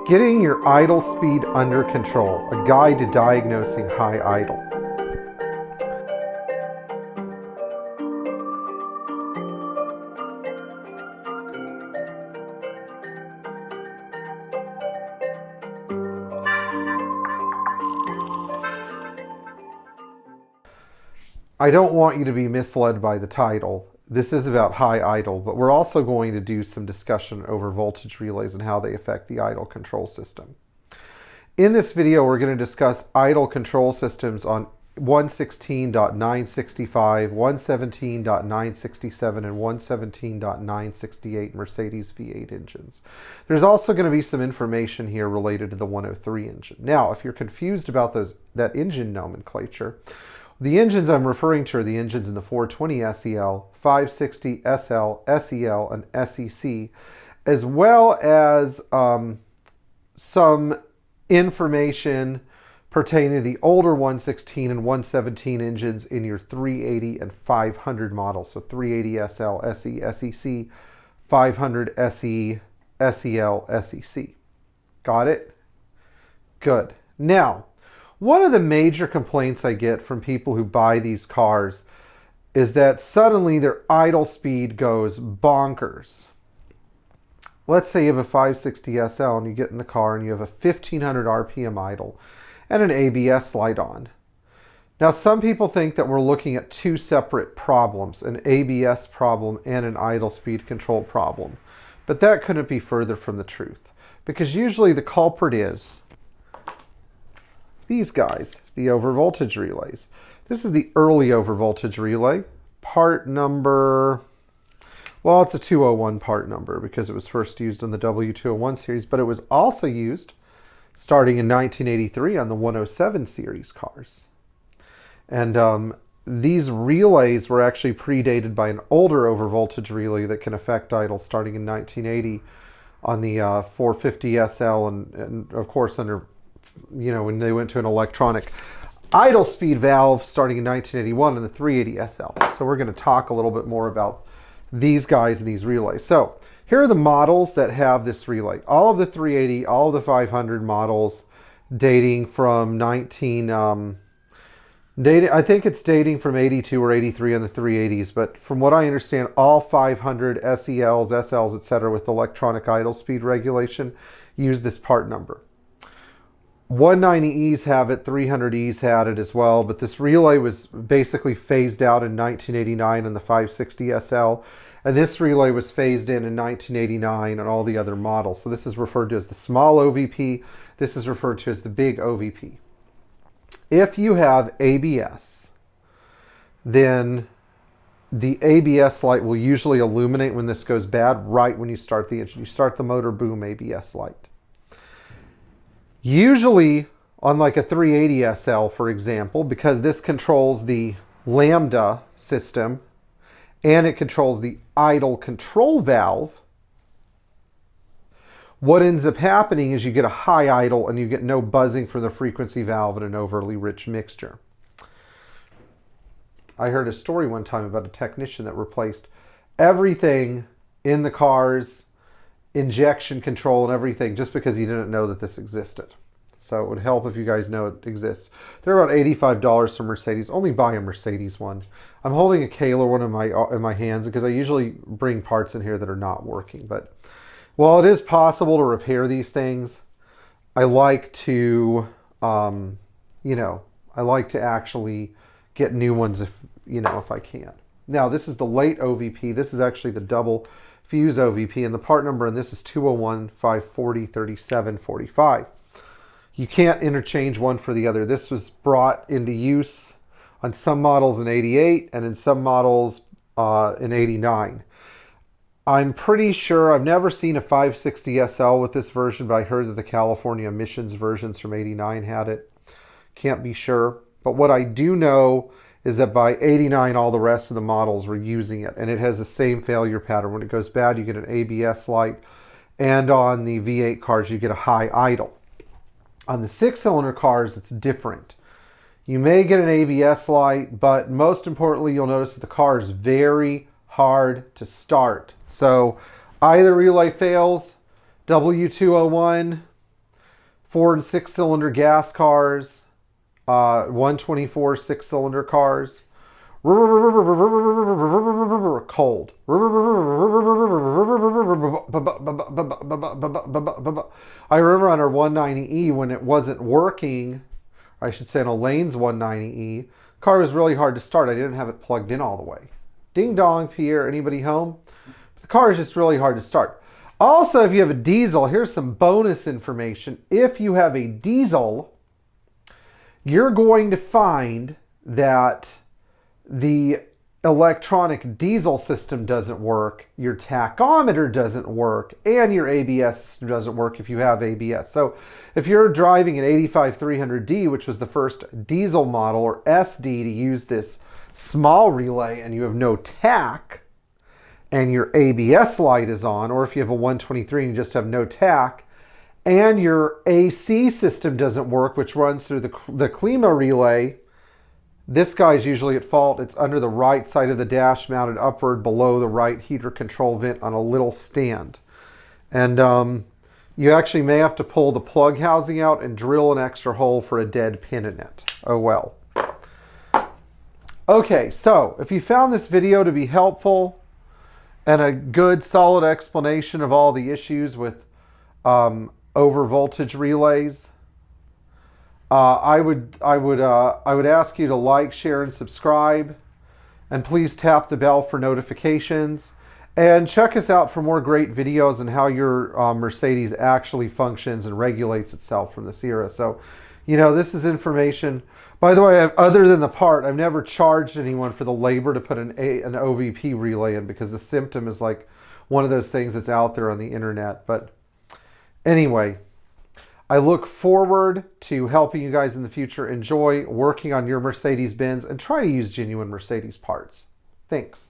Getting your idle speed under control, a guide to diagnosing high idle. I don't want you to be misled by the title. This is about high idle, but we're also going to do some discussion over voltage relays and how they affect the idle control system. In this video, we're going to discuss idle control systems on 116.965, 117.967, and 117.968 Mercedes V8 engines. There's also going to be some information here related to the 103 engine. Now, if you're confused about that engine nomenclature, the engines I'm referring to are the engines in the 420 SEL, 560 SL, SEL, and SEC, as well as some information pertaining to the older 116 and 117 engines in your 380 and 500 models. So 380 SL, SE, SEC, 500 SE, SEL, SEC. Got it? Good. Now, one of the major complaints I get from people who buy these cars is that suddenly their idle speed goes bonkers. Let's say you have a 560 SL and you get in the car and you have a 1500 RPM idle and an ABS light on. Now, some people think that we're looking at two separate problems, an ABS problem and an idle speed control problem. But that couldn't be further from the truth, because usually the culprit is these guys, the overvoltage relays. This is the early overvoltage relay, part number, well, it's a 201 part number because it was first used in the W201 series, but it was also used starting in 1983 on the 107 series cars. And these relays were actually predated by an older overvoltage relay that can affect idle starting in 1980 on the 450 SL and of course under, when they went to an electronic idle speed valve starting in 1981 in the 380 SL. So we're going to talk a little bit more about these guys and these relays. So here are the models that have this relay. All of the 380, all of the 500 models dating from I think it's dating from 82 or 83 on the 380s, but from what I understand, all 500 SELs, SLs, etc. with electronic idle speed regulation use this part number. 190Es have it, 300Es had it as well, but this relay was basically phased out in 1989 in the 560 SL, and this relay was phased in 1989 on all the other models. So this is referred to as the small OVP, this is referred to as the big OVP. If you have ABS, then the ABS light will usually illuminate when this goes bad right when you start the engine. You start the motor, boom, ABS light. Usually on like a 380 SL, for example, because this controls the lambda system and it controls the idle control valve, what ends up happening is you get a high idle and you get no buzzing from the frequency valve and an overly rich mixture. I heard a story one time about a technician that replaced everything in the car's injection control and everything just because he didn't know that this existed. So it would help if you guys know it exists. They're about $85 from Mercedes. Only buy a Mercedes one. I'm holding a Kahler one in my hands because I usually bring parts in here that are not working. But while it is possible to repair these things, I like to, I like to actually get new ones if I can. Now, this is the late OVP. This is actually the double fuse OVP, and the part number on this is 201 540 3745. You can't interchange one for the other. This was brought into use on some models in 88 and in some models in 89. I'm pretty sure, I've never seen a 560 SL with this version, but I heard that the California emissions versions from 89 had it. Can't be sure. But what I do know is that by 89, all the rest of the models were using it. And it has the same failure pattern. When it goes bad, you get an ABS light. And on the V8 cars, you get a high idle. On the 6-cylinder cars, it's different. You may get an ABS light, but most importantly, you'll notice that the car is very hard to start. So either relay fails, W201, 4 and 6 cylinder gas cars, 124 6-cylinder cars. Cold. I remember on our 190E when it wasn't working, I should say on Elaine's 190E, car was really hard to start. I didn't have it plugged in all the way. Ding dong, Pierre, anybody home? The car is just really hard to start. Also, if you have a diesel, here's some bonus information. If you have a diesel, you're going to find that the electronic diesel system doesn't work, your tachometer doesn't work, and your ABS system doesn't work if you have ABS. So if you're driving an 85300D, which was the first diesel model, or SD, to use this small relay, and you have no tach, and your ABS light is on, or if you have a 123 and you just have no tach, and your AC system doesn't work, which runs through the Klima relay, this guy's usually at fault. It's under the right side of the dash, mounted upward below the right heater control vent on a little stand. And you actually may have to pull the plug housing out and drill an extra hole for a dead pin in it. Oh well. Okay, so if you found this video to be helpful and a good solid explanation of all the issues with over voltage relays, I would ask you to like, share, and subscribe, and please tap the bell for notifications, and check us out for more great videos on how your Mercedes actually functions and regulates itself from this era. So, you know, this is information. By the way, other than the part, I've never charged anyone for the labor to put an OVP relay in, because the symptom is like one of those things that's out there on the internet. But anyway, I look forward to helping you guys in the future. Enjoy working on your Mercedes Benz and try to use genuine Mercedes parts. Thanks.